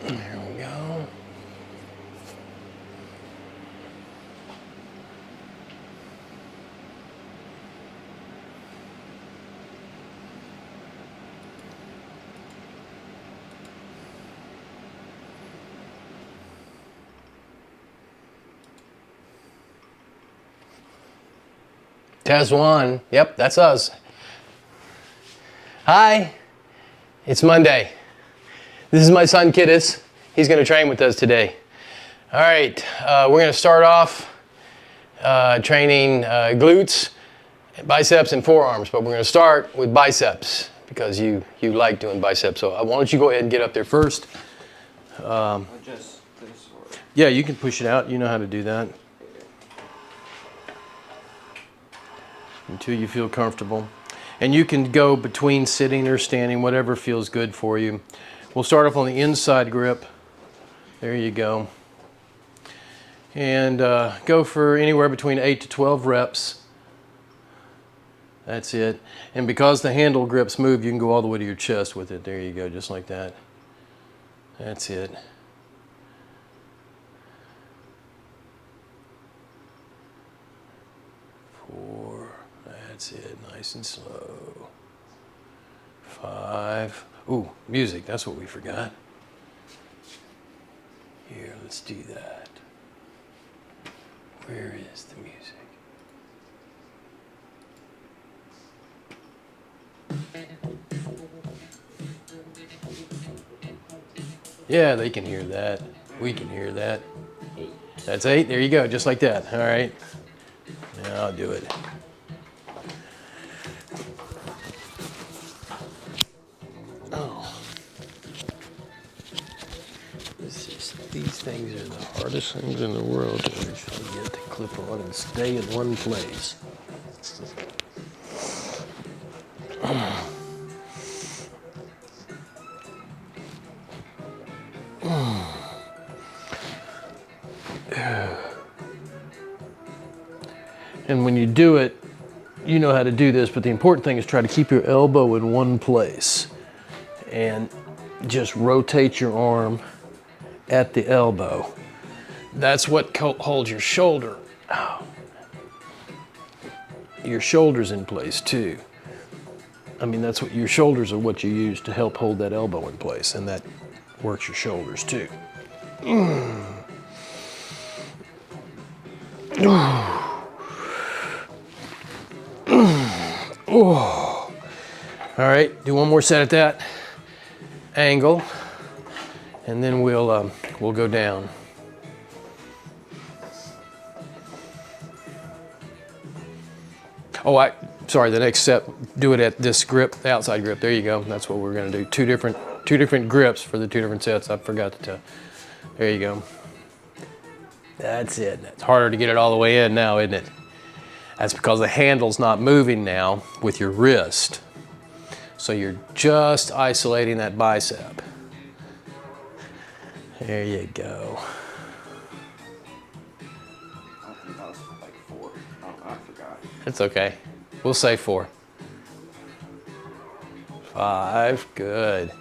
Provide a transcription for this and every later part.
There we go. Test one. Yep, that's us. Hi, it's Monday. This is my son Kittus. He's going to train with us today. All right, we're going to start off training glutes, biceps, and forearms, but we're going to start with biceps because you like doing biceps. So why don't you go ahead and get up there first? Just this or... Yeah, you can push it out. You know how to do that. Until you feel comfortable. And you can go between sitting or standing, whatever feels good for you. We'll start off on the inside grip. There you go. And go for anywhere between 8 to 12 reps. That's it. And because the handle grips move, you can go all the way to your chest with it. There you go, just like that. That's it. That's it, nice and slow. 5. Ooh, music, that's what we forgot. Here, let's do that. Where is the music? Yeah, they can hear that. We can hear that. That's 8, there you go, just like that, all right. Now I'll do it. These things are the hardest things in the world to actually get to clip on and stay in one place. And when you do it, you know how to do this, but the important thing is try to keep your elbow in one place and just rotate your arm at the elbow. That's what holds your shoulder. Oh. Your shoulder's in place too. I mean, that's what your shoulders are what you use to help hold that elbow in place, and that works your shoulders too. All right, do one more set at that angle, and then we'll go down. Oh, sorry, the next set, do it at this grip, the outside grip. There you go. That's what we're gonna do. Two different grips for the 2 different sets. I forgot to tell. There you go. That's it. It's harder to get it all the way in now, isn't it? That's because the handle's not moving now with your wrist. So you're just isolating that bicep. There you go. I think that was like 4. Oh, I forgot. It's okay. We'll say 4. 5, good.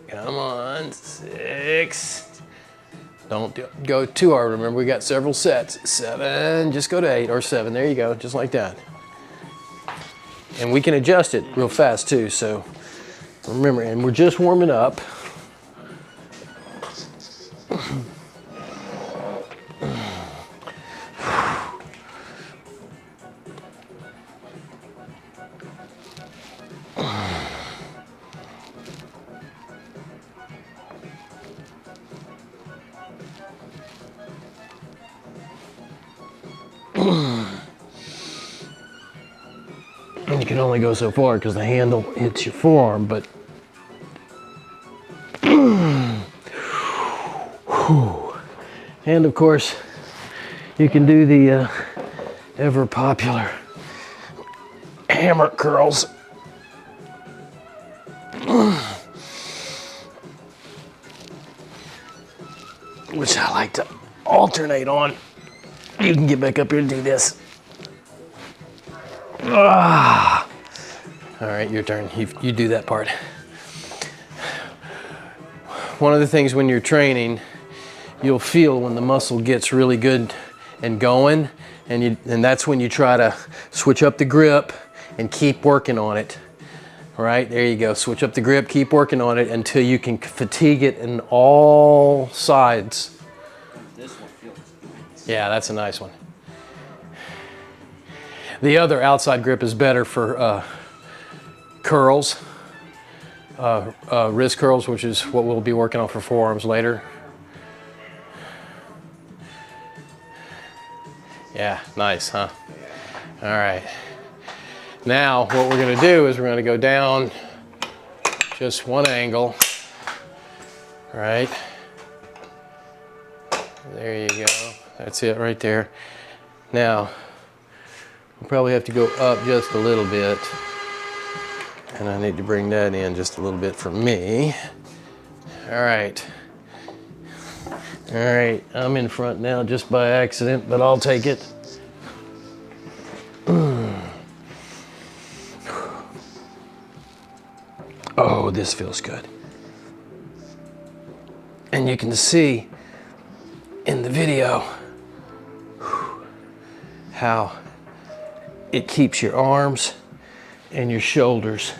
Come on, 6. Don't go too hard. Remember, we got several sets. 7, just go to 8 or 7. There you go, just like that. And we can adjust it real fast too, so remember, and we're just warming up. And you can only go so far because the handle hits your forearm, but and of course you can do the ever popular hammer curls. Which I like to alternate on. You can get back up here and do this. Ah. All right, your turn. You do that part. One of the things when you're training, you'll feel when the muscle gets really good and going, and that's when you try to switch up the grip and keep working on it. All right, there you go. Switch up the grip, keep working on it until you can fatigue it in all sides. This one feels nice. Yeah, that's a nice one. The other outside grip is better for curls, wrist curls, which is what we'll be working on for forearms later. Yeah, nice, huh? All right. Now, what we're gonna do is we're gonna go down just one angle, all right? There you go, that's it right there. Now, we'll probably have to go up just a little bit, and I need to bring that in just a little bit for me. All right. All right, I'm in front now just by accident, but I'll take it. Oh, this feels good. And you can see in the video how it keeps your arms and your shoulders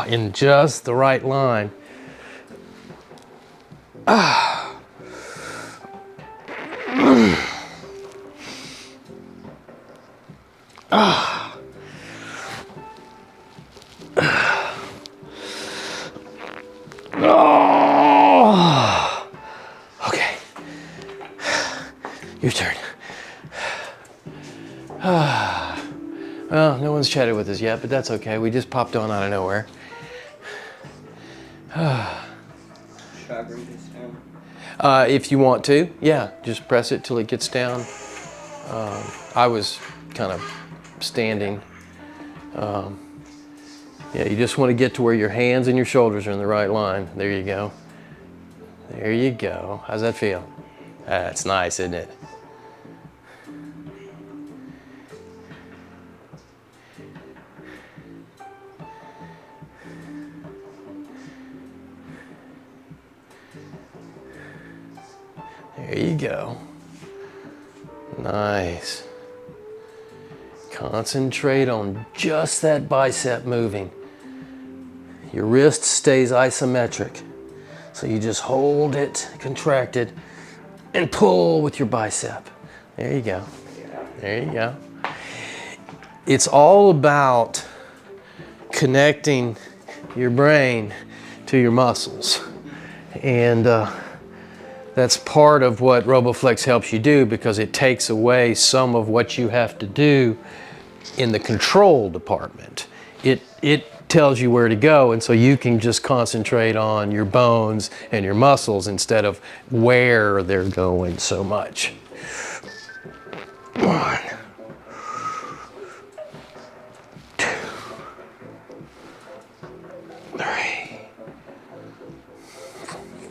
in just the right line. Okay, your turn. Well, no one's chatted with us yet, but that's okay. We just popped on out of nowhere. Should I bring this down? If you want to, yeah, just press it till it gets down. I was kind of standing. Yeah, you just want to get to where your hands and your shoulders are in the right line. There you go. There you go. How's that feel? That's nice, isn't it? There you go. Nice. Concentrate on just that bicep moving. Your wrist stays isometric. So you just hold it contracted and pull with your bicep. There you go. There you go. It's all about connecting your brain to your muscles. And that's part of what Roboflex helps you do, because it takes away some of what you have to do in the control department. It tells you where to go, and so you can just concentrate on your bones and your muscles instead of where they're going so much. 1, 2, 3,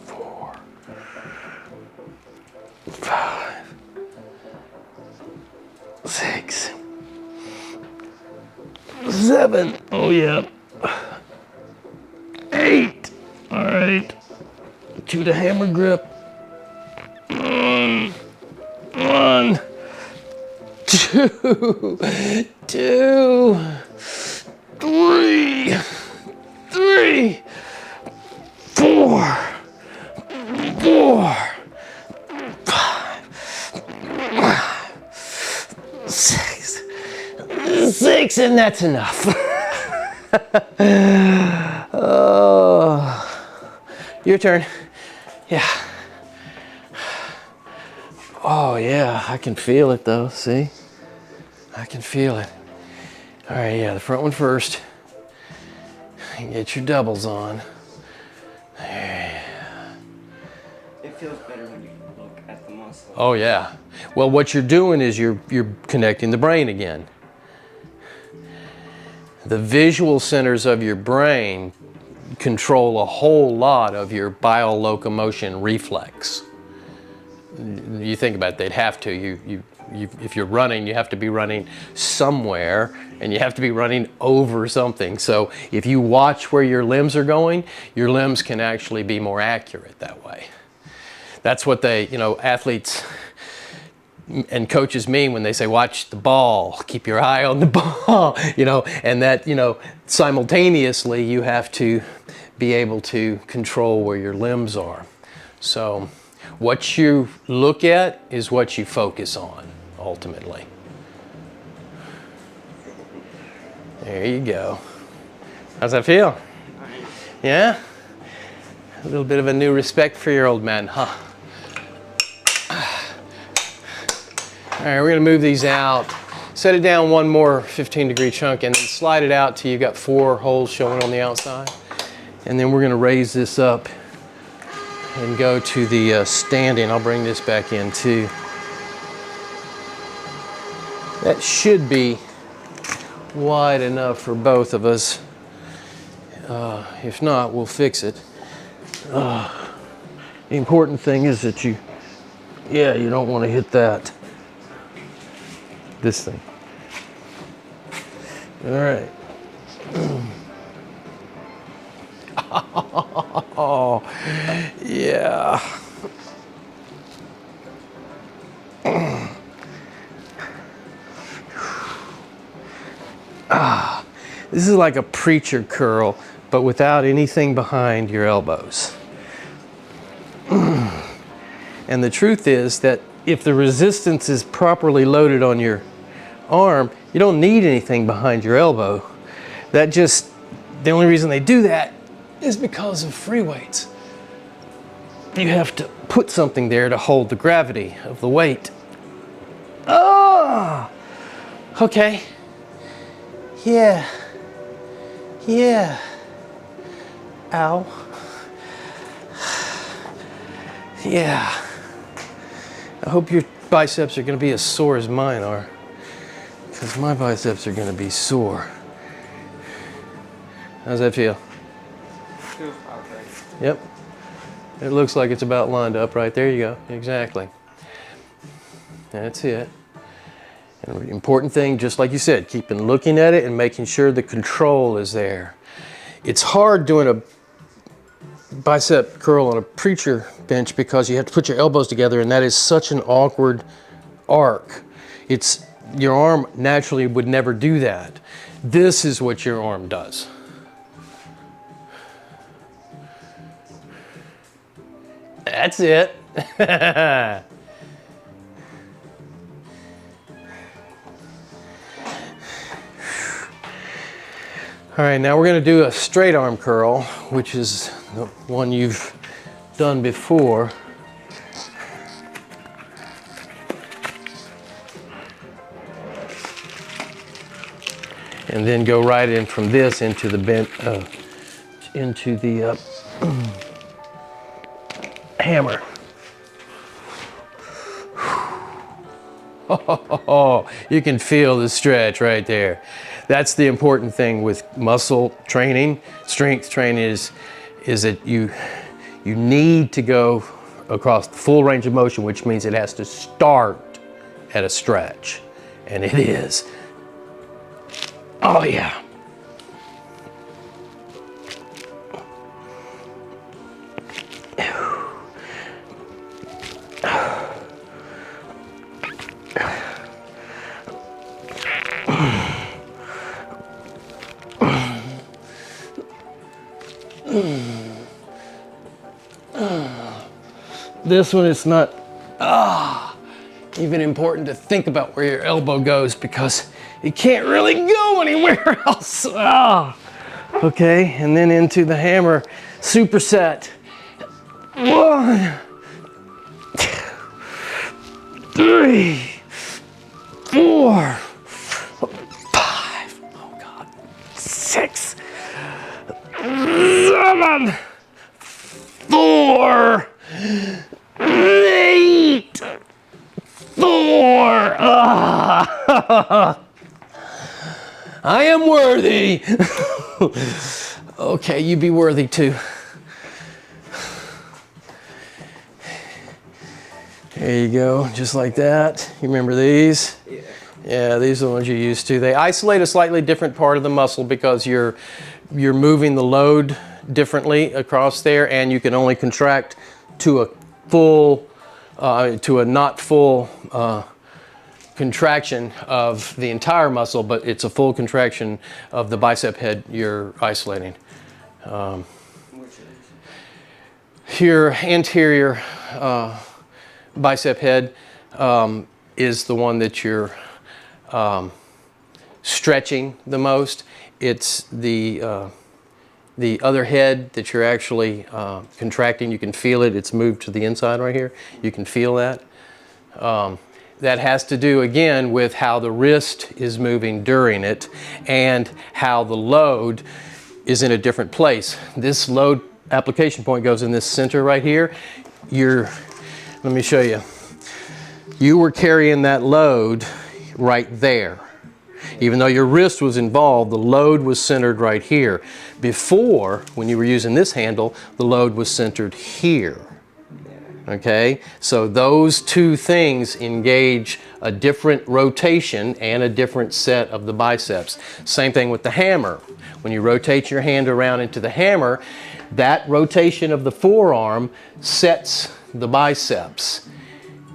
4, 5, 6, 7. Oh yeah. 8. All right. To the hammer grip. 1, 2, 2, 3, 4, 5, 6, and that's enough. Oh, your turn. Yeah. Oh yeah, I can feel it though, see? I can feel it. All right, yeah, the front one first. Get your doubles on. It feels better when you look at the muscle. Oh yeah. Well, what you're doing is you're connecting the brain again. The visual centers of your brain control a whole lot of your biolocomotion reflex. You think about it, they'd have to. if you're running, you have to be running somewhere, and you have to be running over something. So if you watch where your limbs are going, your limbs can actually be more accurate that way. That's what they, you know, athletes and coaches mean when they say, watch the ball, keep your eye on the ball, you know, and that, you know, simultaneously you have to be able to control where your limbs are. So what you look at is what you focus on, ultimately. There you go. How's that feel? Yeah? A little bit of a new respect for your old man, huh? All right, we're gonna move these out. Set it down one more 15-degree chunk and then slide it out till you've got 4 holes showing on the outside. And then we're gonna raise this up and go to the standing. I'll bring this back in too. That should be wide enough for both of us. If not, we'll fix it. The important thing is that you don't want to hit that. This thing. All right. Oh, yeah. This is like a preacher curl, but without anything behind your elbows. And the truth is that if the resistance is properly loaded on your arm, you don't need anything behind your elbow. The only reason they do that is because of free weights. You have to put something there to hold the gravity of the weight. Oh, okay. Yeah. Yeah. Ow. Yeah. I hope your biceps are going to be as sore as mine are, because my biceps are going to be sore. How's that feel? Feels about right. Yep. It looks like it's about lined up right there. You go. Exactly. That's it. And the important thing, just like you said, keeping looking at it and making sure the control is there. It's hard doing a bicep curl on a preacher bench because you have to put your elbows together, and that is such an awkward arc. Your arm naturally would never do that. This is what your arm does. That's it. All right, now we're going to do a straight arm curl, which is the one you've done before. And then go right in from this into the hammer. Oh, you can feel the stretch right there. That's the important thing with muscle training, strength training is that you need to go across the full range of motion, which means it has to start at a stretch, and it is. Oh yeah. This one is not even important to think about where your elbow goes because it can't really go anywhere else. Okay, and then into the hammer superset. 1, 2, 3, 4, 5, oh God, 6, 7, 4, 8, 4. I am worthy. Okay, you be worthy too. There you go, just like that. You remember these? Yeah. Yeah, these are the ones you used to. They isolate a slightly different part of the muscle because you're moving the load differently across there, and you can only contract to a full, to a not full contraction of the entire muscle, but it's a full contraction of the bicep head you're isolating. Which is? Your anterior bicep head is the one that you're stretching the most. It's the other head that you're actually contracting. You can feel it. It's moved to the inside right here. You can feel that. That has to do, again, with how the wrist is moving during it and how the load is in a different place. This load application point goes in this center right here. Let me show you. You were carrying that load right there. Even though your wrist was involved, the load was centered right here. Before, when you were using this handle, the load was centered here. Okay, so those two things engage a different rotation and a different set of the biceps. Same thing with the hammer. When you rotate your hand around into the hammer, that rotation of the forearm sets the biceps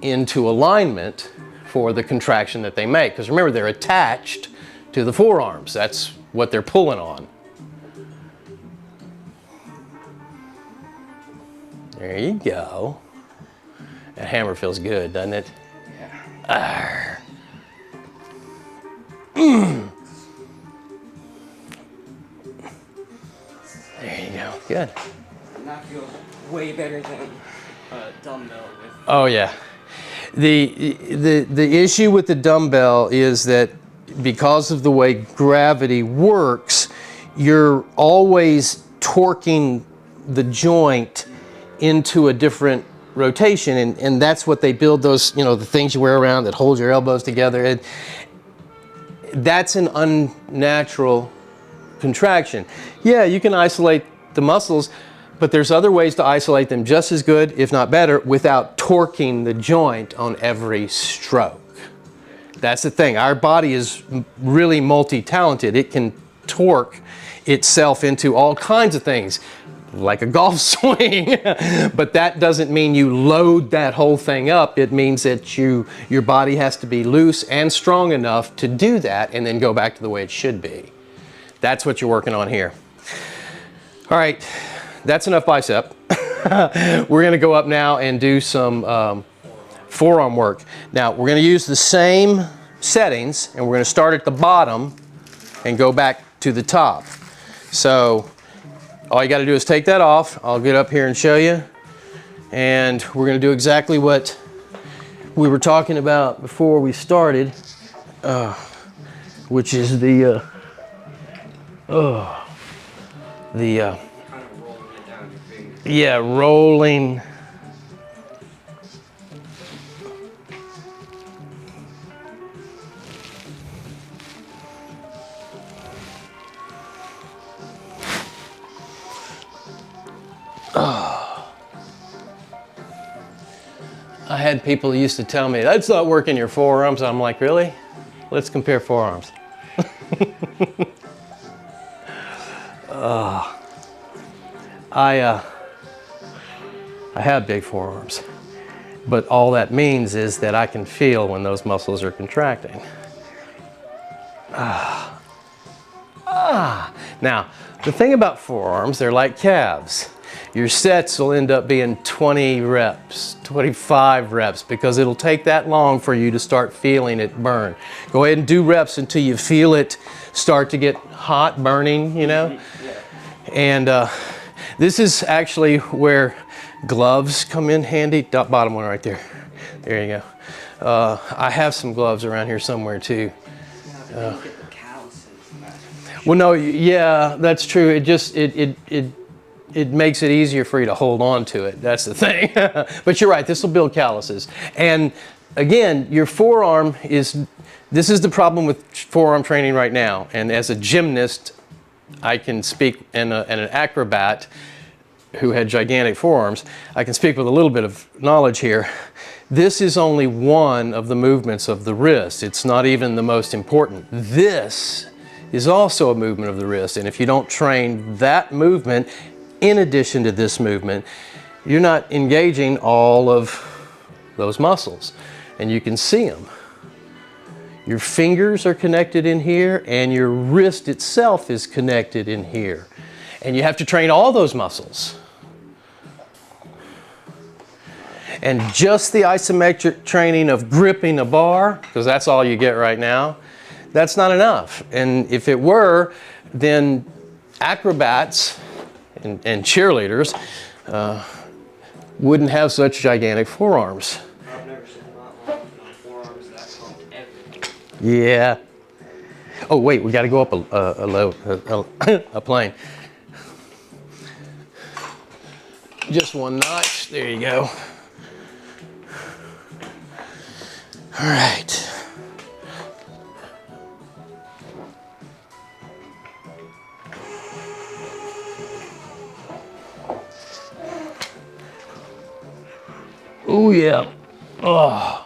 into alignment for the contraction that they make. Because remember, they're attached to the forearms. That's what they're pulling on. There you go. That hammer feels good, doesn't it? Yeah. There you go. Good. And that feels way better than a dumbbell with. Oh yeah. The issue with the dumbbell is that because of the way gravity works, you're always torquing the joint into a different rotation, and that's what they build those, the things you wear around that hold your elbows together. And that's an unnatural contraction. Yeah, you can isolate the muscles, but there's other ways to isolate them just as good, if not better, without torquing the joint on every stroke. That's the thing. Our body is really multi-talented. It can torque itself into all kinds of things, like a golf swing, but that doesn't mean you load that whole thing up. It means that your body has to be loose and strong enough to do that and then go back to the way it should be. That's what you're working on here. All right, that's enough bicep. We're gonna go up now and do some forearm work. Now, we're gonna use the same settings, and we're gonna start at the bottom and go back to the top. So, all you got to do is take that off. I'll get up here and show you. And we're going to do exactly what we were talking about before we started, which is the Kind of rolling it down your fingers. yeah, rolling. I had people who used to tell me, that's not working your forearms. I'm like, really? Let's compare forearms. I have big forearms, but all that means is that I can feel when those muscles are contracting. Now, the thing about forearms, they're like calves. Your sets will end up being 20 reps, 25 reps, because it'll take that long for you to start feeling it burn. Go ahead and do reps until you feel it start to get hot, burning, Yeah. And this is actually where gloves come in handy. Bottom one right there. There you go. I have some gloves around here somewhere too. Yeah, but then you get the calluses. Well, no, yeah, that's true. It just, it makes it easier for you to hold on to it. That's the thing. But you're right, this will build calluses. And again, your forearm this is the problem with forearm training right now. And as a gymnast, I can speak, and an acrobat who had gigantic forearms, I can speak with a little bit of knowledge here. This is only one of the movements of the wrist. It's not even the most important. This is also a movement of the wrist, and if you don't train that movement in addition to this movement, you're not engaging all of those muscles, and you can see them. Your fingers are connected in here, and your wrist itself is connected in here. And you have to train all those muscles. And just the isometric training of gripping a bar, because that's all you get right now, that's not enough. And if it were, then acrobats and cheerleaders wouldn't have such gigantic forearms. I've never seen a lot of forearms that pumped ever. Yeah. Oh wait, we got to go up a plane. Just one notch. There you go. All right. Oh yeah. Oh.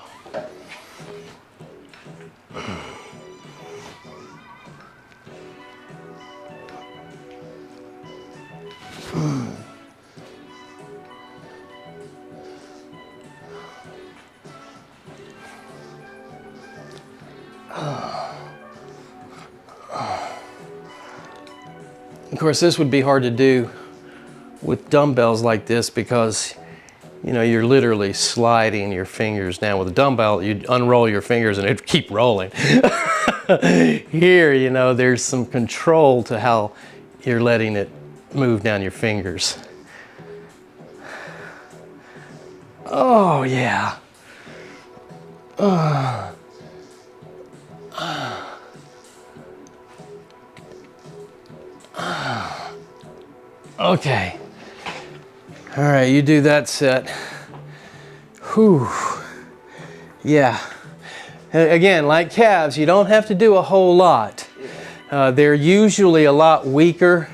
Of course, this would be hard to do with dumbbells like this because, you know, you're literally sliding your fingers down. With a dumbbell, you'd unroll your fingers and it'd keep rolling. Here, you know, there's some control to how you're letting it move down your fingers. Oh, yeah. Okay. All right, you do that set. Whew. Yeah. Again, like calves, you don't have to do a whole lot. They're usually a lot weaker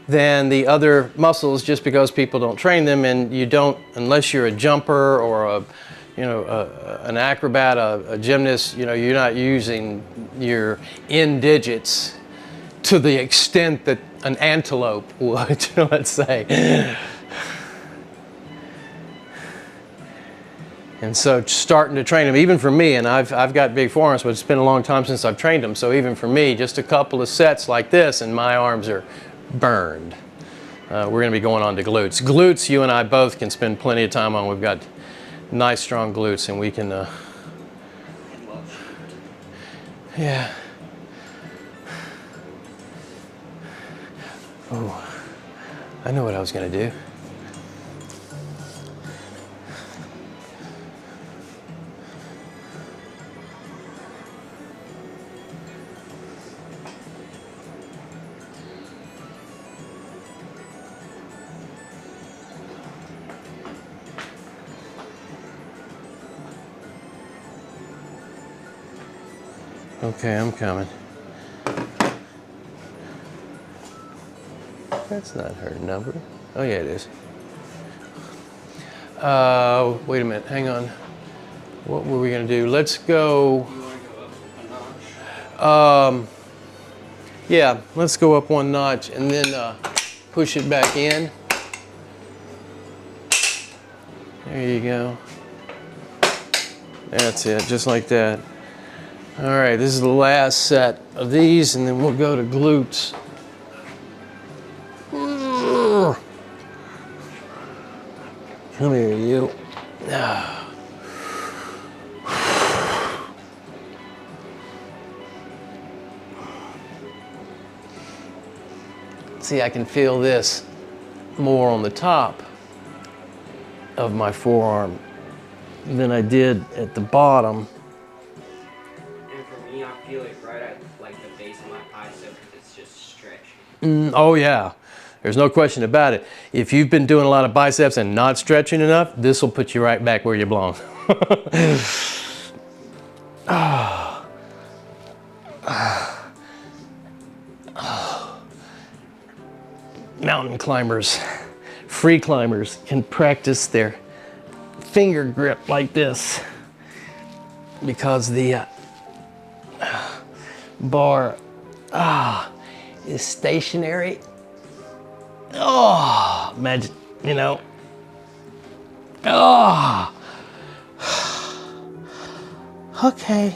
than the other muscles just because people don't train them, and you don't, unless you're a jumper or a, you know, an acrobat, a gymnast, you know, you're not using your end digits to the extent that an antelope would, let's say. And so starting to train them, even for me, and I've got big forearms, but it's been a long time since I've trained them, so even for me, just a couple of sets like this and my arms are burned. We're going to be going on to glutes. Glutes, you and I both can spend plenty of time on. We've got nice strong glutes, and we can, yeah. Oh, I know what I was going to do. Okay, I'm coming. That's not her number. Oh yeah, it is. Wait a minute, hang on. What were we gonna do? Let's go. You want to go up a notch? Yeah, let's go up one notch and then push it back in. There you go. That's it, just like that. All right, this is the last set of these, and then we'll go to glutes. Come here, you. See, I can feel this more on the top of my forearm than I did at the bottom. And for me, I feel it right at like the base of my bicep. It's just stretching. Oh yeah, there's no question about it. If you've been doing a lot of biceps and not stretching enough, this will put you right back where you belong. Mountain climbers, free climbers can practice their finger grip like this because the bar is stationary. Oh, imagine, you know. Oh. Okay.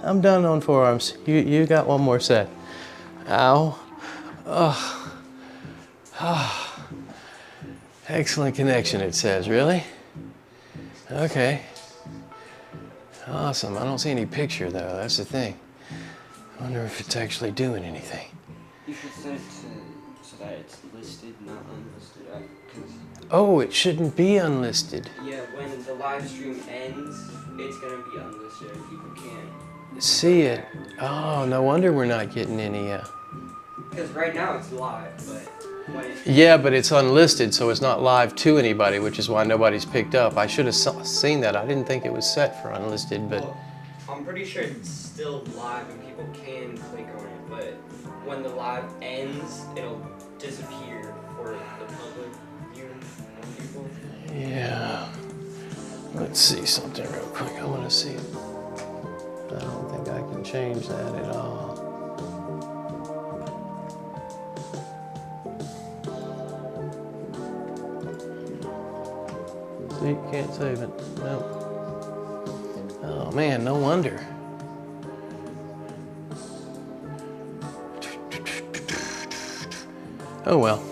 I'm done on forearms. You got one more set. Ow. Oh. Oh. Excellent connection, it says. Really? Okay. Awesome. I don't see any picture though. That's the thing. I wonder if it's actually doing anything. You should set it so that it's listed, not unlisted. Oh, it shouldn't be unlisted. Yeah, when the live stream ends, it's gonna be unlisted and people can't See it. Oh, no wonder we're not getting any. Because right now it's live, but when it... Yeah, but it's unlisted, so it's not live to anybody, which is why nobody's picked up. I should have seen that. I didn't think it was set for unlisted, but. Well, I'm pretty sure it's still live and people can click on it, but when the live ends, it'll disappear for the public viewing of people. Yeah. Let's see something real quick. I want to see it. I don't think I can change that at all. See, can't save it. Nope. Oh man, no wonder. Oh well.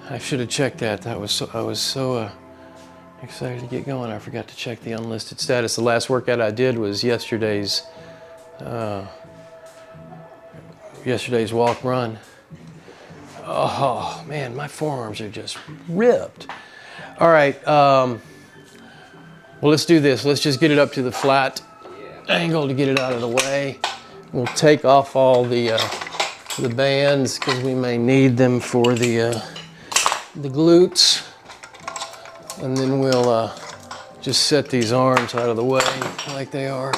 I should have checked that. I was so excited to get going. I forgot to check the unlisted status. The last workout I did was yesterday's walk run. Oh man, my forearms are just ripped. All right, well, let's do this. Let's just get it up to the flat angle to get it out of the way. We'll take off all the bands because we may need them for the glutes. And then we'll just set these arms out of the way like they are.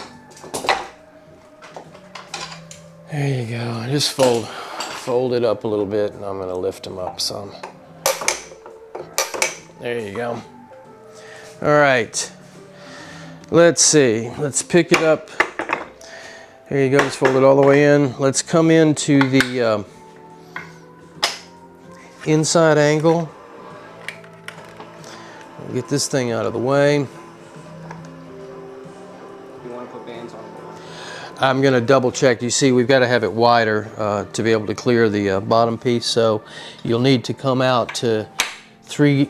There you go. Just fold it up a little bit, and I'm going to lift them up some. There you go. All right. Let's see. Let's pick it up. There you go. Just fold it all the way in. Let's come into the inside angle. Get this thing out of the way. You want to put bands on it? I'm going to double check. You see, we've got to have it wider to be able to clear the bottom piece. So you'll need to come out to three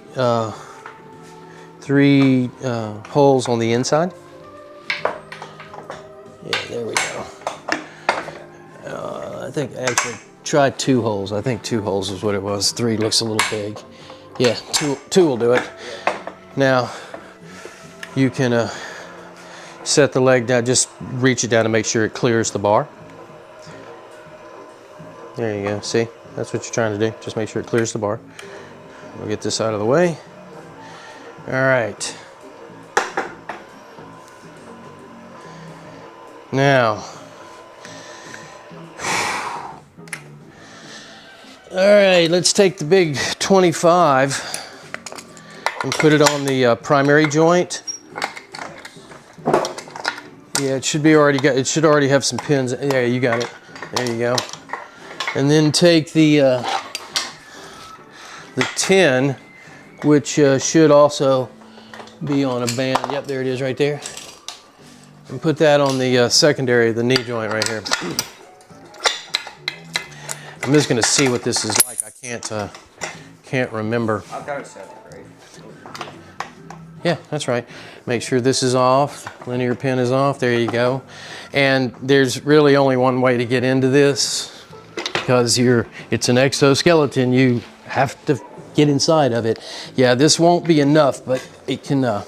holes on the inside. Yeah, there we go. I think actually try 2 holes. I think 2 holes is what it was. 3 looks a little big. Yeah, two will do it. Now you can set the leg down. Just reach it down to make sure it clears the bar. There you go. See, that's what you're trying to do. Just make sure it clears the bar. We'll get this out of the way. All right. Now, all right, let's take the big 25 and put it on the primary joint. Yeah, it should be already got. It should already have some pins. Yeah, you got it. There you go. And then take the 10, which should also be on a band. Yep, there it is right there. And put that on the secondary, the knee joint right here. I'm just going to see what this is like. I can't remember. I've got it set right. Yeah, that's right. Make sure this is off. Linear pin is off. There you go. And there's really only one way to get into this because it's an exoskeleton. You have to get inside of it. Yeah, this won't be enough, but it can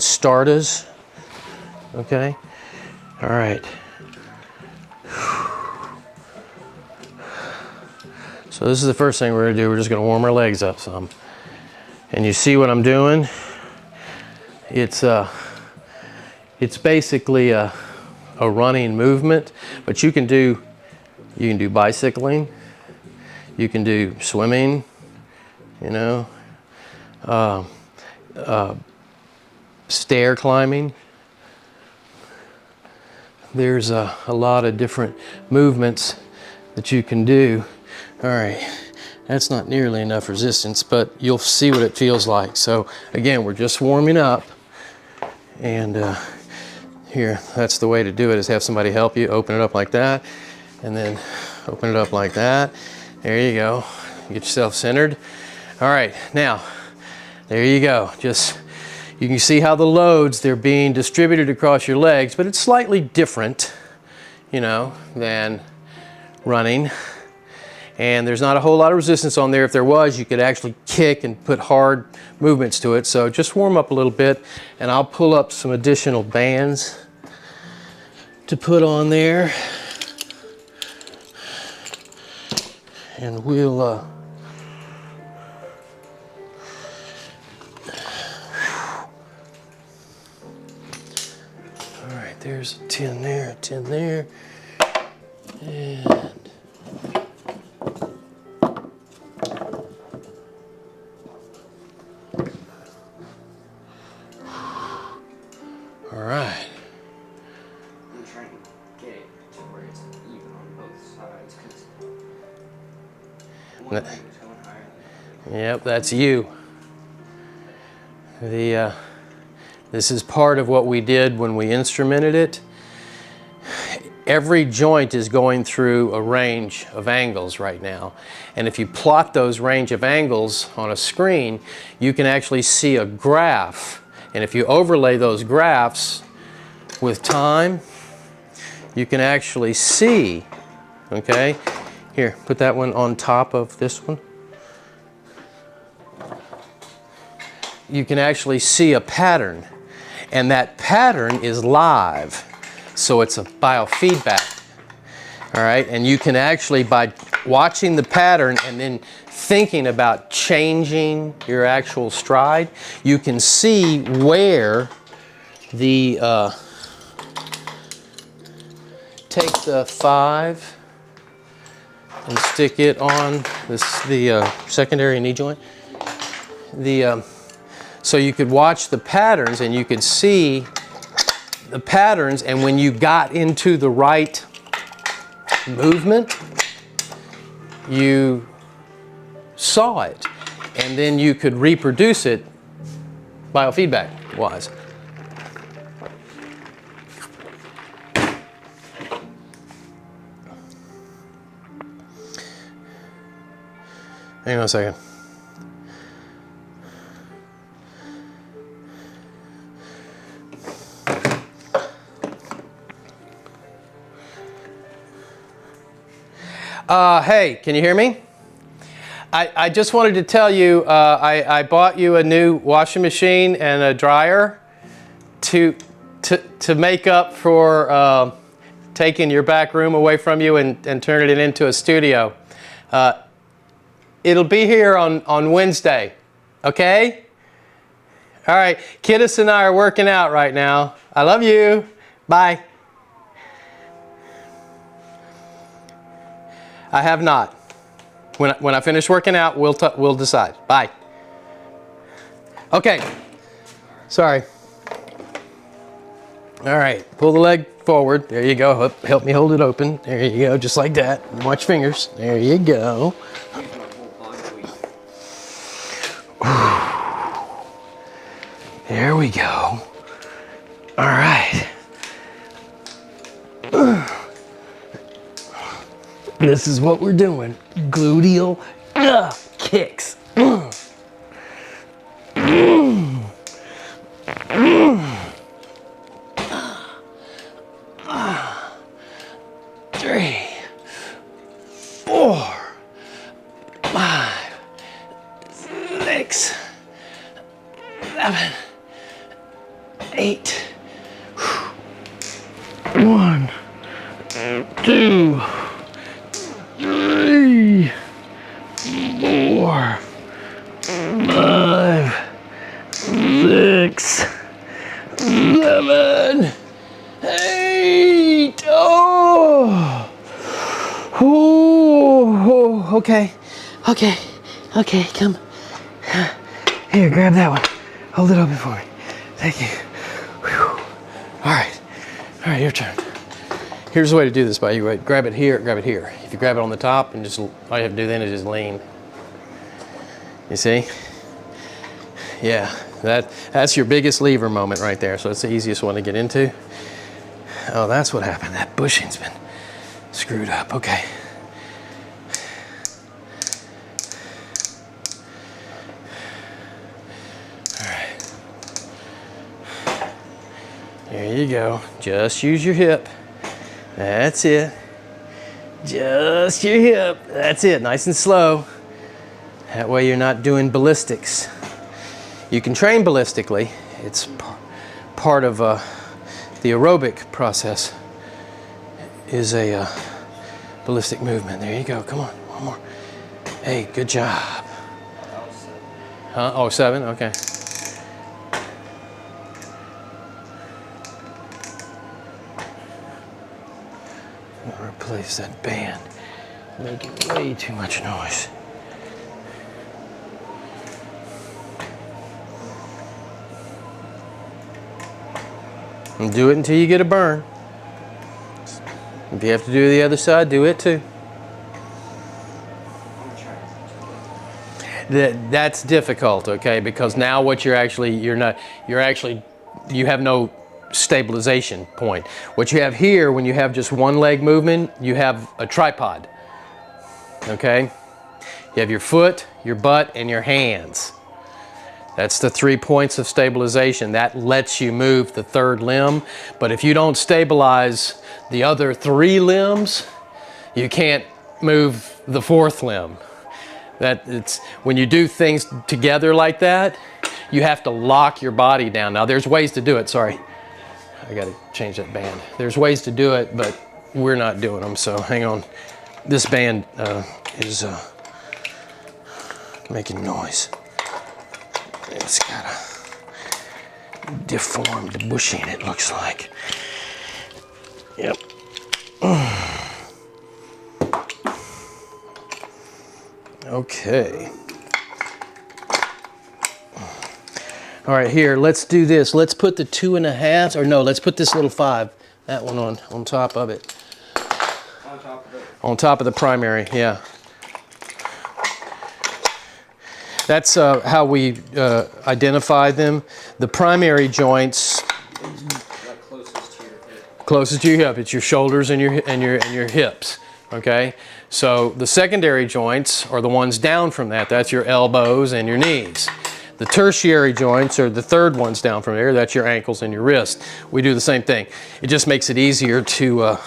start us. Okay. All right. So this is the first thing we're gonna do. We're just gonna warm our legs up some. And you see what I'm doing? It's basically a running movement, but you can do bicycling, you can do swimming, you know. Stair climbing. There's a lot of different movements that you can do. All right, that's not nearly enough resistance, but you'll see what it feels like. So again, we're just warming up, and here, that's the way to do it, is have somebody help you. Open it up like that, and then open it up like that. There you go. Get yourself centered. All right, now, there you go. Just, you can see how the loads, they're being distributed across your legs, but it's slightly different, you know, than running. And there's not a whole lot of resistance on there. If there was, you could actually kick and put hard movements to it. So just warm up a little bit, and I'll pull up some additional bands to put on there. And we'll all right, there's a 10 there, a 10 there, and all right. I'm trying to get it to where it's even on both sides, because one thing is going higher than the other. Yep, that's you. This is part of what we did when we instrumented it. Every joint is going through a range of angles right now. And if you plot those range of angles on a screen, you can actually see a graph. And if you overlay those graphs with time, you can actually see, okay? Here, put that one on top of this one. You can actually see a pattern, and that pattern is live. So it's a biofeedback, all right? And you can actually, by watching the pattern and then thinking about changing your actual stride, you can see where the, take the 5 and stick it on the secondary knee joint. So you could watch the patterns, and you could see the patterns, and when you got into the right movement, you saw it, and then you could reproduce it biofeedback wise. Hang on a second. Hey, can you hear me? I just wanted to tell you, I bought you a new washing machine and a dryer to make up for taking your back room away from you and turning it into a studio. It'll be here on Wednesday, okay? All right, Kittus and I are working out right now. I love you. Bye. I have not. When I finish working out, we'll decide. Bye. Okay. Sorry. All right. Pull the leg forward. There you go. Help me hold it open. There you go. Just like that. Watch fingers. There you go. There we go. All right. This is what we're doing. Gluteal kicks. 3, 4, 5, 6, 7, 8. 1, 2, 3, 4, 5, 6, 7, 8. Oh, oh, okay, come Here, grab that one. Hold it open for me. Thank you. Whew. All right, your turn. Here's the way to do this, by the way. Grab it here, grab it here. If you grab it on the top, and just all you have to do then is just lean. You see? Yeah, that's your biggest lever moment right there. So it's the easiest one to get into. Oh, that's what happened. That bushing's been screwed up. Okay. All right. There you go. Just use your hip. That's it. Just your hip. That's it. Nice and slow. That way you're not doing ballistics. You can train ballistically. It's part of the aerobic process is a ballistic movement. There you go. Come on. One more. Hey, good job. Huh? Oh, 7? Okay. Replace that band. Making way too much noise. And do it until you get a burn. If you have to do the other side, do it too. That's difficult, okay? Because now what you have no stabilization point. What you have here, when you have just one leg movement, you have a tripod, okay? You have your foot, your butt, and your hands. That's the 3 points of stabilization. That lets you move the third limb. But if you don't stabilize the other 3 limbs, you can't move the 4th limb. When you do things together like that, you have to lock your body down. Now there's ways to do it, sorry. I gotta change that band. There's ways to do it, but we're not doing them, so hang on. This band is making noise. It's got a deformed bushing, it looks like. Yep. Okay. All right, here, let's do this. Let's put the 2.5, or no, let's put this little 5, that one on top of it. On top of it. On top of the primary, yeah. That's how we identify them. The primary joints. Closest to your hip. Closest to your hip. It's your shoulders and your hips. Okay. So the secondary joints are the ones down from that. That's your elbows and your knees. The tertiary joints are the third ones down from there. That's your ankles and your wrists. We do the same thing. It just makes it easier to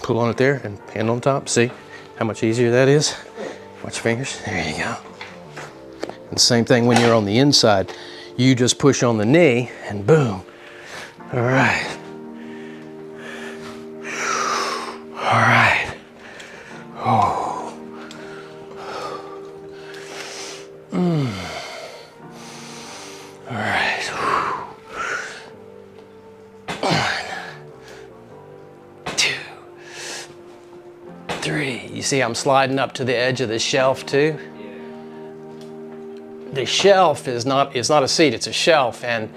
pull on it there and hand on top. See how much easier that is? Watch your fingers. There you go. And same thing when you're on the inside. You just push on the knee and boom. All right. All right. Oh. All right. 1, 2, 3. You see I'm sliding up to the edge of the shelf too? The shelf is not a seat, it's a shelf, and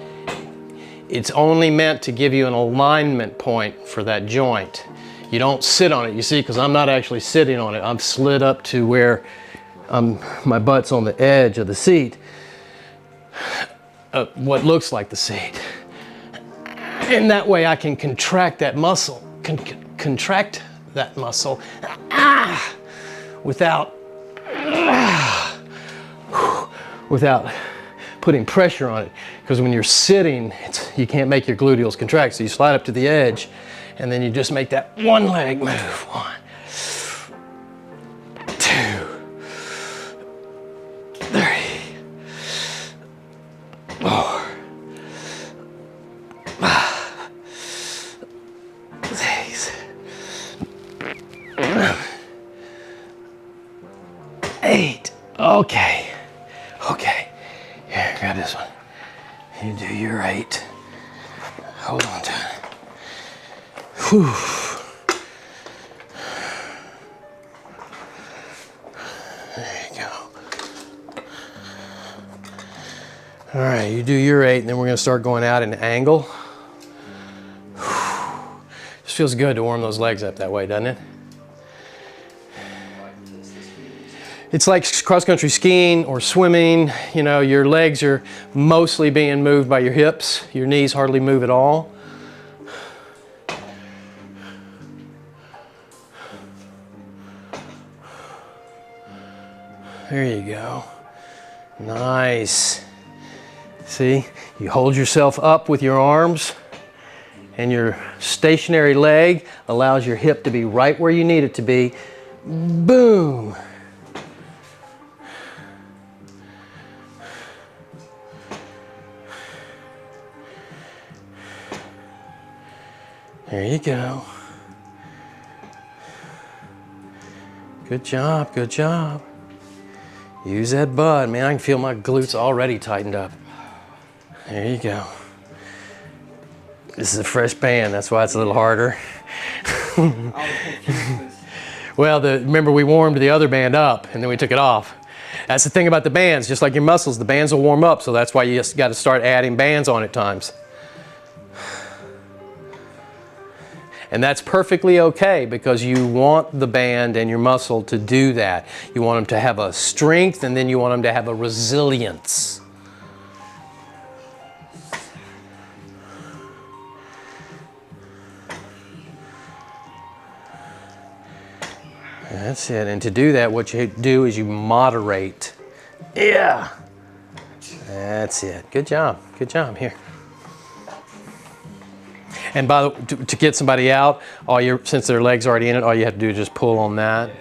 it's only meant to give you an alignment point for that joint. You don't sit on it, you see, because I'm not actually sitting on it. I'm slid up to where my butt's on the edge of the seat, what looks like the seat. And that way I can contract that muscle, without putting pressure on it. Because when you're sitting, you can't make your gluteals contract. So you slide up to the edge and then you just make that one leg move. 1, 2, 3, 4, 5, 6, 7, 8. Okay. Okay. Here, grab this one. You do your 8. Hold on to it. Whew. There you go. right, you do your 8, and then we're gonna start going out in angle. Just feels good to warm those legs up that way, doesn't it? It's like cross-country skiing or swimming. You know, your legs are mostly being moved by your hips. Your knees hardly move at all. There you go. Nice. See, you hold yourself up with your arms, and your stationary leg allows your hip to be right where you need it to be. Boom. There you go. Good job, good job. Use that butt. Man, I can feel my glutes already tightened up. There you go. This is a fresh band, that's why it's a little harder. Well, remember we warmed the other band up and then we took it off. That's the thing about the bands, just like your muscles, the bands will warm up, so that's why you just got to start adding bands on at times. And that's perfectly okay because you want the band and your muscle to do that. You want them to have a strength and then you want them to have a resilience. That's it. And to do that, what you do is you moderate. Yeah. That's it. Good job. Good job. Here. And to get somebody out, since their leg's already in it, all you have to do is just pull on that. Yeah.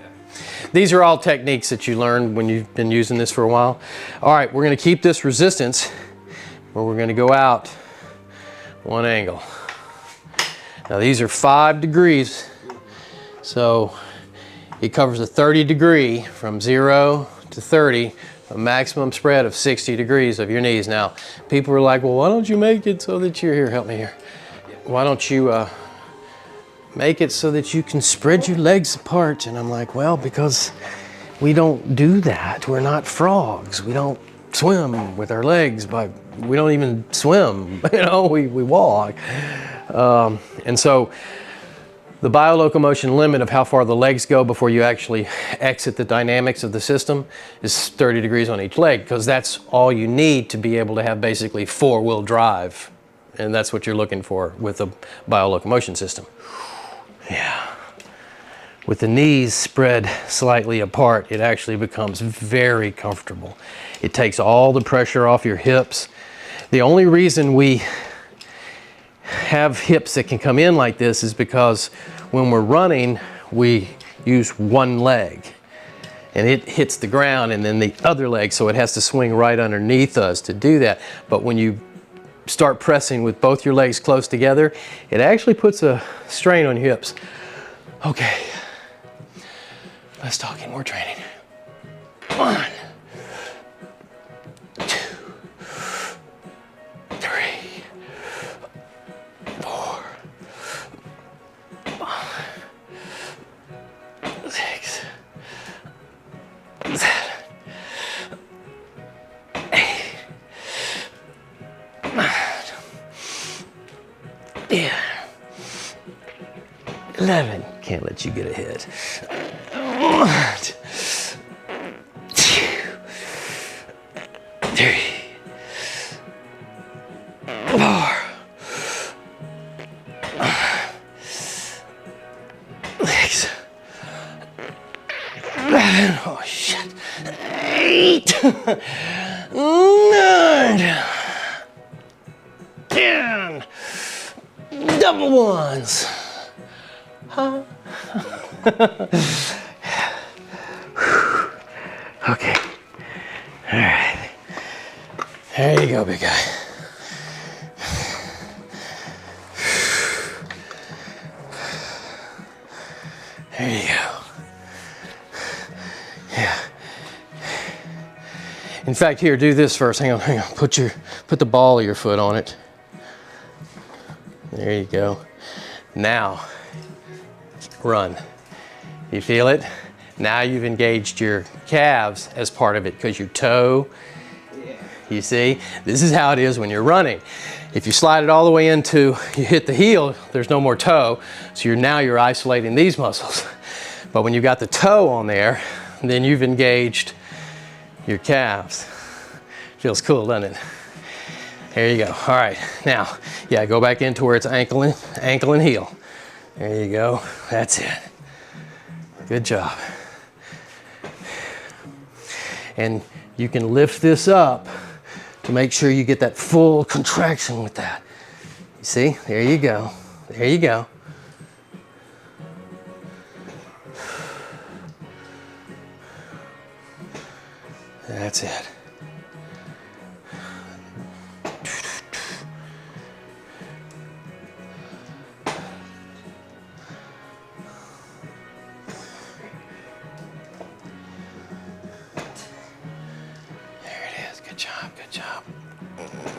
These are all techniques that you learned when you've been using this for a while. All right, we're going to keep this resistance where we're going to go out one angle. Now these are 5 degrees, so it covers a 30 degree from 0 to 30, a maximum spread of 60 degrees of your knees. Now, people are like, well, why don't you make it so that you're here? Help me here. Why don't you make it so that you can spread your legs apart? And I'm like, well, because we don't do that. We're not frogs. We don't swim with our legs, but we don't even swim, you know, we walk. And so the biolocomotion limit of how far the legs go before you actually exit the dynamics of the system is 30 degrees on each leg, because that's all you need to be able to have basically 4-wheel drive. And that's what you're looking for with a biolocomotion system. Yeah. With the knees spread slightly apart, it actually becomes very comfortable. It takes all the pressure off your hips. The only reason we have hips that can come in like this is because when we're running, we use one leg. And it hits the ground and then the other leg, so it has to swing right underneath us to do that. But when you start pressing with both your legs close together, it actually puts a strain on your hips. Okay, let's talk in more training. 1, 2, 3, 4, 5, 6, 7, 8, 9, 10, 11. Can't let you get ahead. 1, 2, 3, 4, 6, 7. Oh shit. 8, 9, 10. Double ones. Huh? Okay. All right. There you go, big guy. There you go. Yeah. In fact, here, do this first. Hang on, hang on. Put the ball of your foot on it. There you go. Now, run. You feel it? Now you've engaged your calves as part of it because your toe, You see, this is how it is when you're running. If you slide it all the way into, you hit the heel, there's no more toe, so now you're isolating these muscles. But when you've got the toe on there, then you've engaged your calves. Feels cool, doesn't it? There you go. All right, now, yeah, go back into where it's ankle and heel. There you go. That's it. Good job. And you can lift this up to make sure you get that full contraction with that. You see? There you go. There you go. That's it. Good job, good job.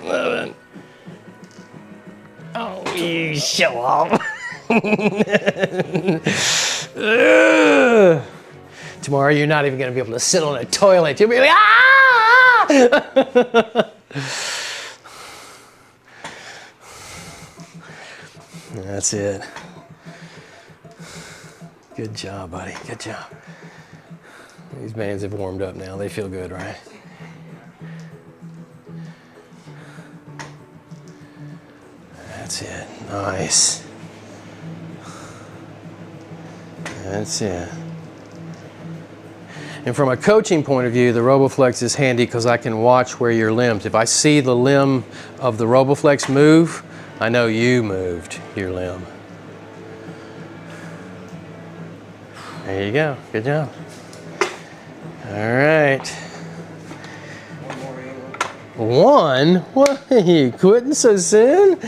Love it. Oh, you show off. Tomorrow you're not even going to be able to sit on a toilet. You'll be like, ah! That's it. Good job, buddy. Good job. These bands have warmed up now. They feel good, right? That's it. Nice. That's it. And from a coaching point of view, the Roboflex is handy because I can watch where your limbs. If I see the limb of the Roboflex move, I know you moved your limb. There you go. Good job. All right. One? What? Are you quitting so soon?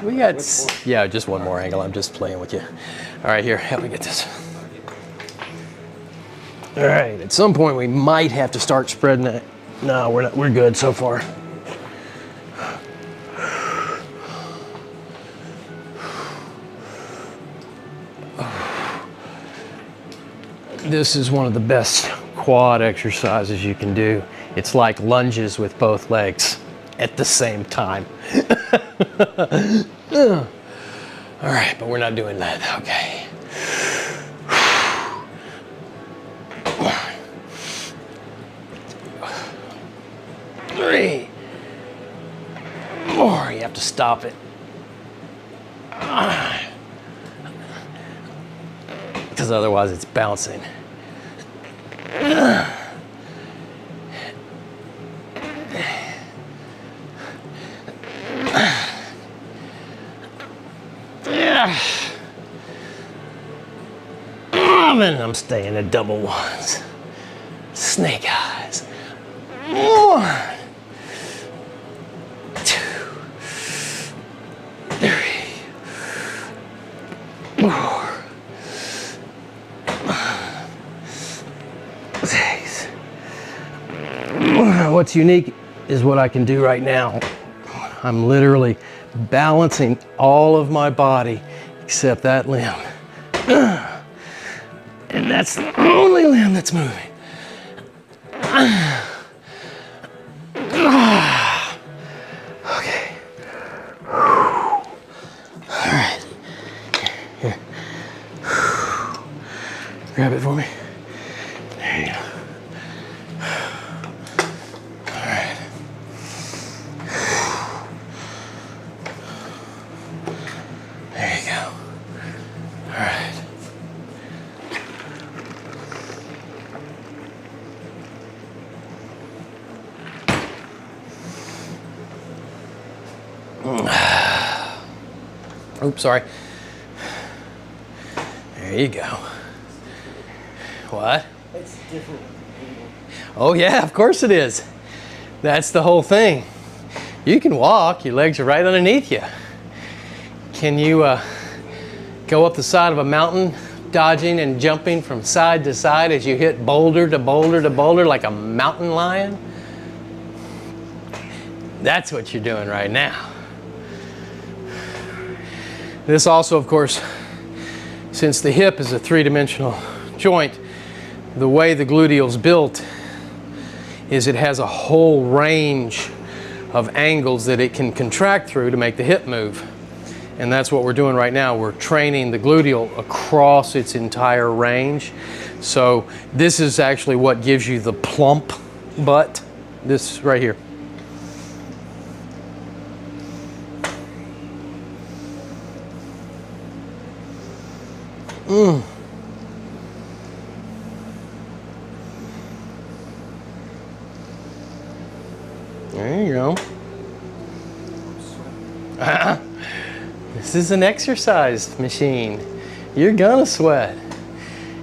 We got, yeah, just one more angle. I'm just playing with you. All right, here, help me get this. All right, at some point we might have to start spreading it. No, we're not, we're good so far. This is one of the best quad exercises you can do. It's like lunges with both legs at the same time. All right, but we're not doing that, okay. 3 more, you have to stop it. Because otherwise it's bouncing. And I'm staying at double ones. Snake eyes. 1, 2, 3, 4, 6. What's unique is what I can do right now. I'm literally balancing all of my body except that limb. And that's the only limb that's moving. Okay. All right. Here. Grab it for me. There you go. All right. There you go. All right. Oops, sorry. There you go. What? It's different. Oh yeah, of course it is. That's the whole thing. You can walk, your legs are right underneath you. Can you go up the side of a mountain, dodging and jumping from side to side as you hit boulder to boulder to boulder like a mountain lion? That's what you're doing right now. This also, of course, since the hip is a three-dimensional joint, the way the gluteal's built is it has a whole range of angles that it can contract through to make the hip move. And that's what we're doing right now. We're training the gluteal across its entire range. So this is actually what gives you the plump butt, this right here. There you go. This is an exercise machine. You're gonna sweat.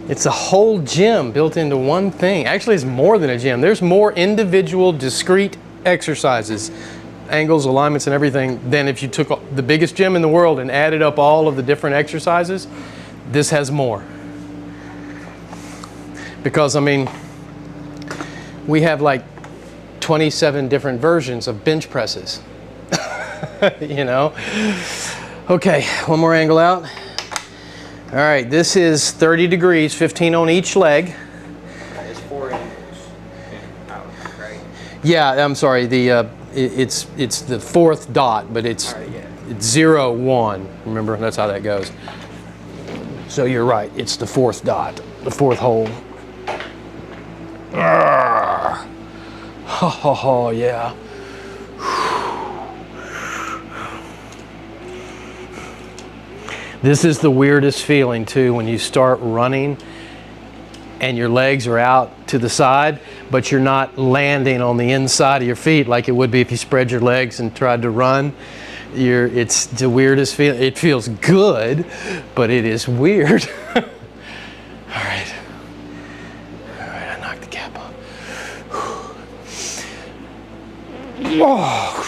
It's a whole gym built into one thing. Actually, it's more than a gym. There's more individual, discrete exercises, angles, alignments, and everything than if you took the biggest gym in the world and added up all of the different exercises. This has more. Because, I mean, we have like 27 different versions of bench presses. You know? Okay, one more angle out. All right, this is 30 degrees, 15 on each leg. It's 4 angles out, right? Yeah, I'm sorry. It's the fourth dot, but it's, All right, yeah. it's 0, 1. Remember, that's how that goes. So you're right. It's the fourth dot, the fourth hole. Oh, yeah. This is the weirdest feeling too when you start running and your legs are out to the side, but you're not landing on the inside of your feet like it would be if you spread your legs and tried to run. It's the weirdest feeling. It feels good, but it is weird. All right. All right, I knocked the cap off. Oh,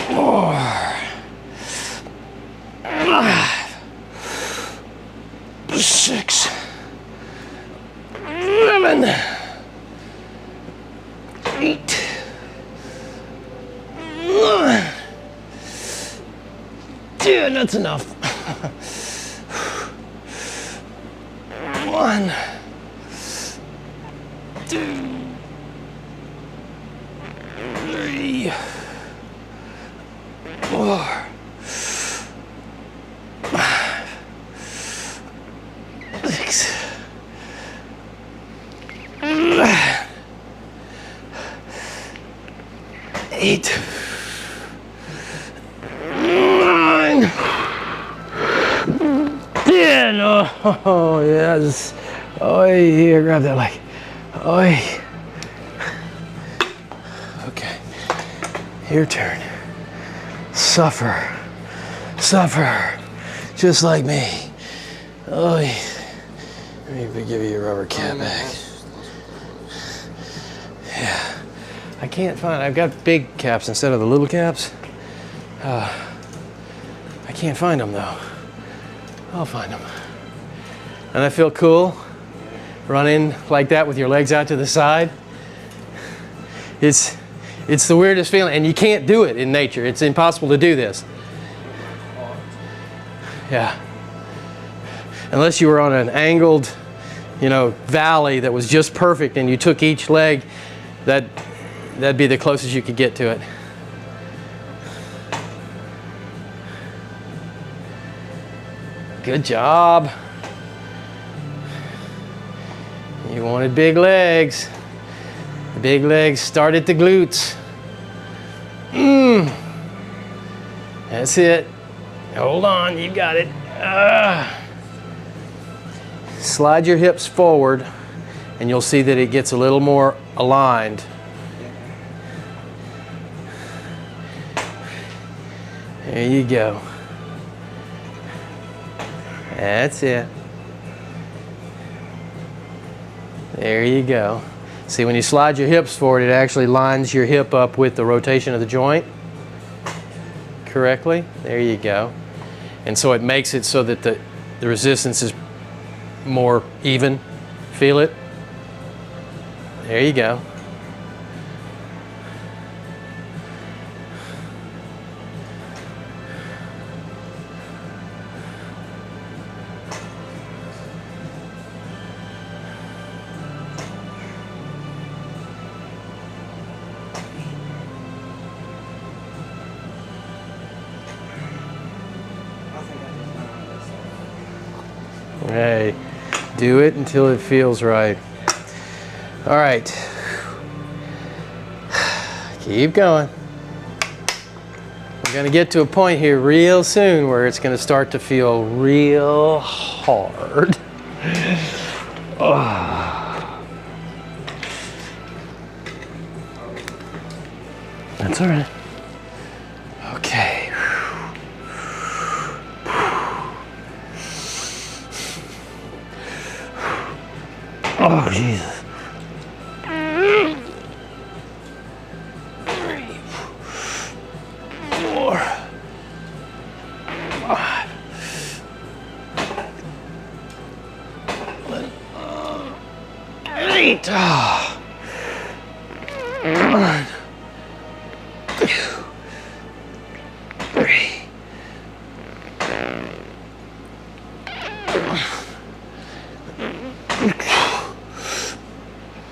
4, 5, 6, 7, 8, 9, 10. That's enough. 1, 2, 3, 4, 5, 6, 7, 8, 9, 10. Oh, yes. Oh, here, grab that leg. Oh. Okay. Your turn. Suffer. Suffer. Just like me. Oh. Let me give you your rubber cap back. Yeah. I can't find, I've got big caps instead of the little caps. I can't find them though. I'll find them. And I feel cool running like that with your legs out to the side. It's the weirdest feeling, and you can't do it in nature. It's impossible to do this. Yeah. Unless you were on an angled, valley that was just perfect and you took each leg, that'd be the closest you could get to it. Good job. You wanted big legs. The big legs start at the glutes. That's it. Hold on, you got it. Slide your hips forward and you'll see that it gets a little more aligned. There you go. That's it. There you go. See, when you slide your hips forward, it actually lines your hip up with the rotation of the joint correctly. There you go. And so it makes it so that the resistance is more even. Feel it? There you go. Do it until it feels right. All right. Keep going. We're going to get to a point here real soon where it's going to start to feel real hard. That's all right. Okay. Oh, Jesus. 3, 4, 5, 8. 1, 2, 3.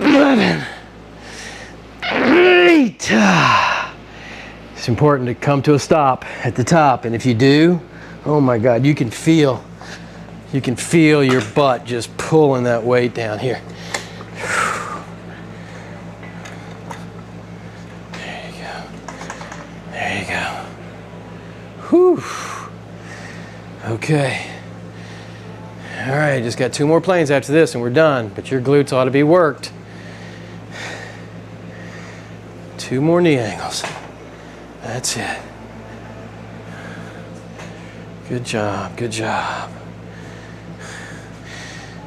11, 8. It's important to come to a stop at the top, and if you do, oh my God, you can feel your butt just pulling that weight down here. There you go. There you go. Whew. Okay. All right, just got 2 more planes after this and we're done, but your glutes ought to be worked. 2 more knee angles. That's it. Good job, good job.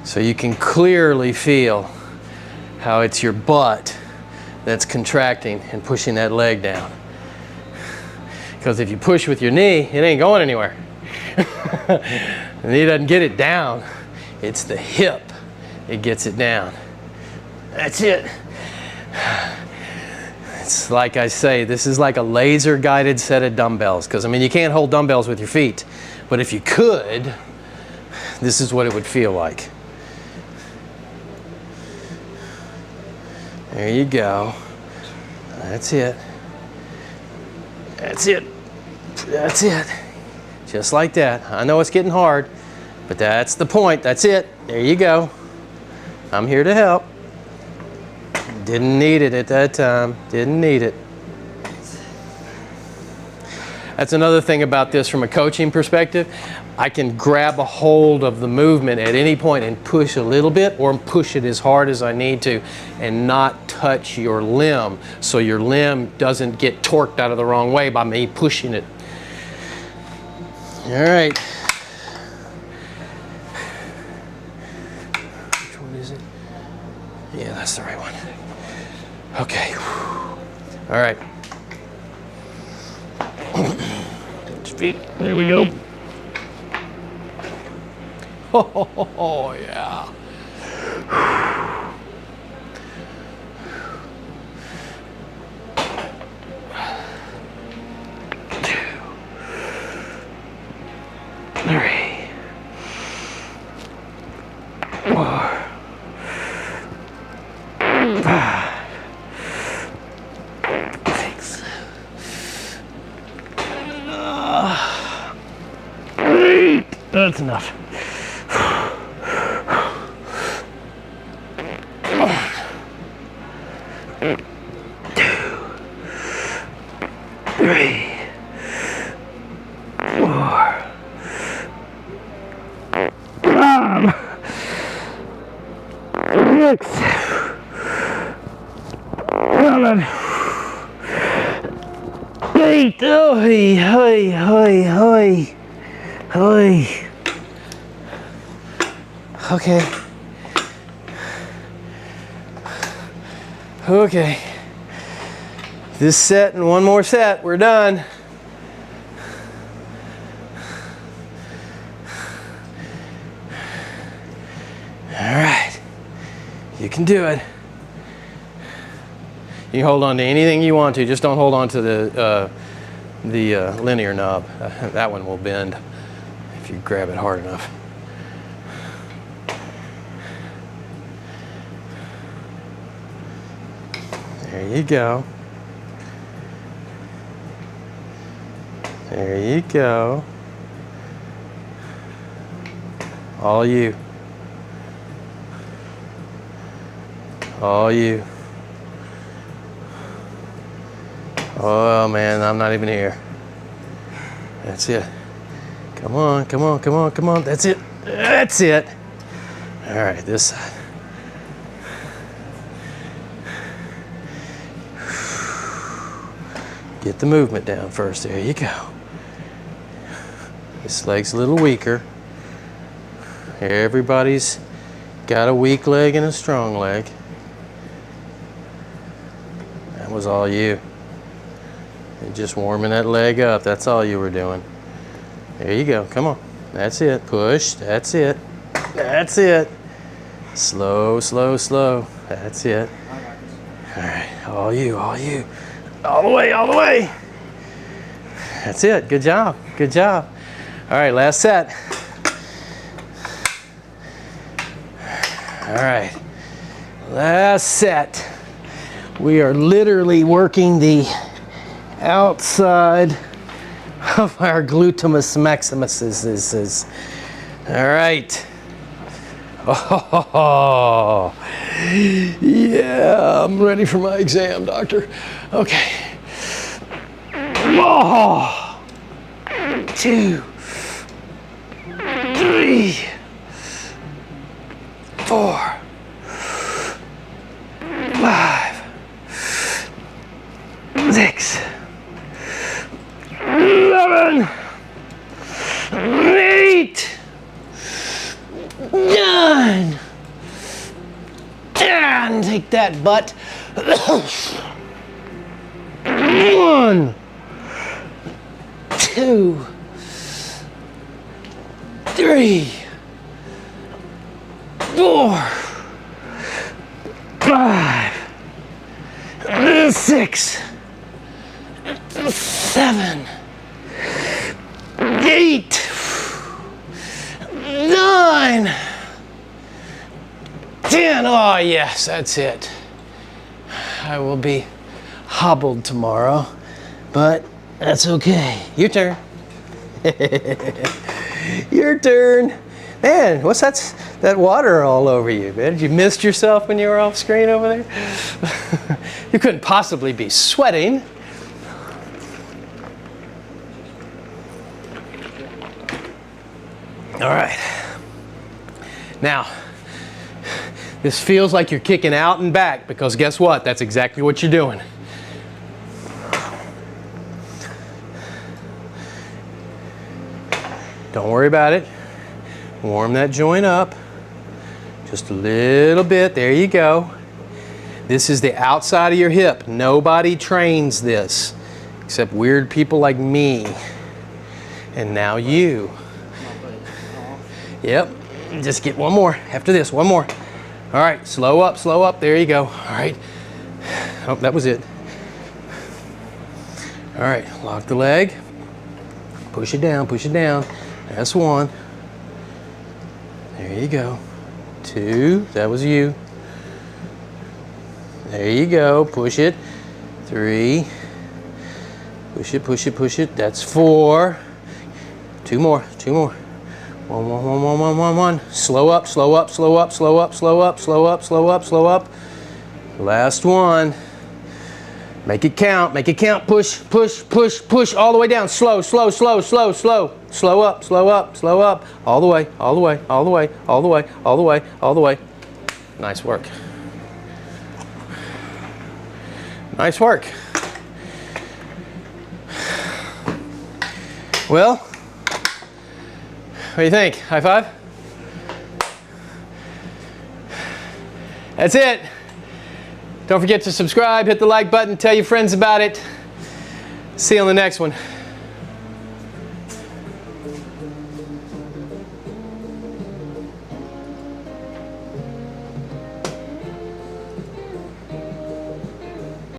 So you can clearly feel how it's your butt that's contracting and pushing that leg down. Because if you push with your knee, it ain't going anywhere. The knee doesn't get it down. It's the hip that gets it down. That's it. It's like I say, this is like a laser guided set of dumbbells. Because I mean, you can't hold dumbbells with your feet. But if you could, this is what it would feel like. There you go. That's it. That's it. That's it. Just like that. I know it's getting hard, but that's the point. That's it. There you go. I'm here to help. Didn't need it at that time. Didn't need it. That's another thing about this from a coaching perspective. I can grab a hold of the movement at any point and push a little bit or push it as hard as I need to and not touch your limb so your limb doesn't get torqued out of the wrong way by me pushing it. All right. Which one is it? Yeah, that's the right one. Okay. All right. Feet. There we go. Oh, yeah. 2, 3, 4, 5, 6, 8. That's enough. 1, 2, 3, 4, 5, 6, 7, 8. Oi, oi, oi, oi, oi. Okay. Okay. This set and one more set, we're done. All right. You can do it. You can hold on to anything you want to, just don't hold on to the linear knob. That one will bend if you grab it hard enough. There you go. There you go. All you. All you. Oh man, I'm not even here. That's it. Come on, come on, come on, come on. That's it. That's it. All right, this side. Get the movement down first. There you go. This leg's a little weaker. Everybody's got a weak leg and a strong leg. That was all you. And just warming that leg up. That's all you were doing. There you go. Come on. That's it. Push. That's it. That's it. Slow, slow, slow. That's it. All right. All you. All you. All the way. All the way. That's it. Good job. Good job. All right. Last set. All right. Last set. We are literally working the outside of our gluteus maximus. All right. Oh, yeah, I'm ready for my exam, doctor. Okay. Oh, 2, 3, 4, 5, 6, 7, 8, 9, and take that butt. 1, 2, 3, 4, 5, 6, 7, 8, 9, 10. Oh yes, that's it. I will be hobbled tomorrow, but that's okay. Your turn. Your turn. Man, what's that water all over you, man? Did you mist yourself when you were off screen over there? You couldn't possibly be sweating. All right. Now, this feels like you're kicking out and back because guess what? That's exactly what you're doing. Don't worry about it. Warm that joint up just a little bit. There you go. This is the outside of your hip. Nobody trains this except weird people like me. And now you. Yep. Just get one more. After this, one more. All right. Slow up, slow up. There you go. All right. Oh, that was it. All right. Lock the leg. Push it down, push it down. That's 1. There you go. 2, that was you. There you go, push it. 3, push it, push it, push it. That's 4. 2 more, 2 more. 1, 1, 1, 1, 1, 1, 1. Slow up, slow up, slow up, slow up, slow up, slow up, slow up, slow up. Last one. Make it count, make it count. Push, push, push, push all the way down. Slow, slow, slow, slow, slow. Slow up, slow up, slow up. All the way, all the way, all the way, all the way, all the way, all the way. Nice work. Nice work. Well, what do you think? High five? That's it. Don't forget to subscribe, hit the like button, tell your friends about it. See you on the next one.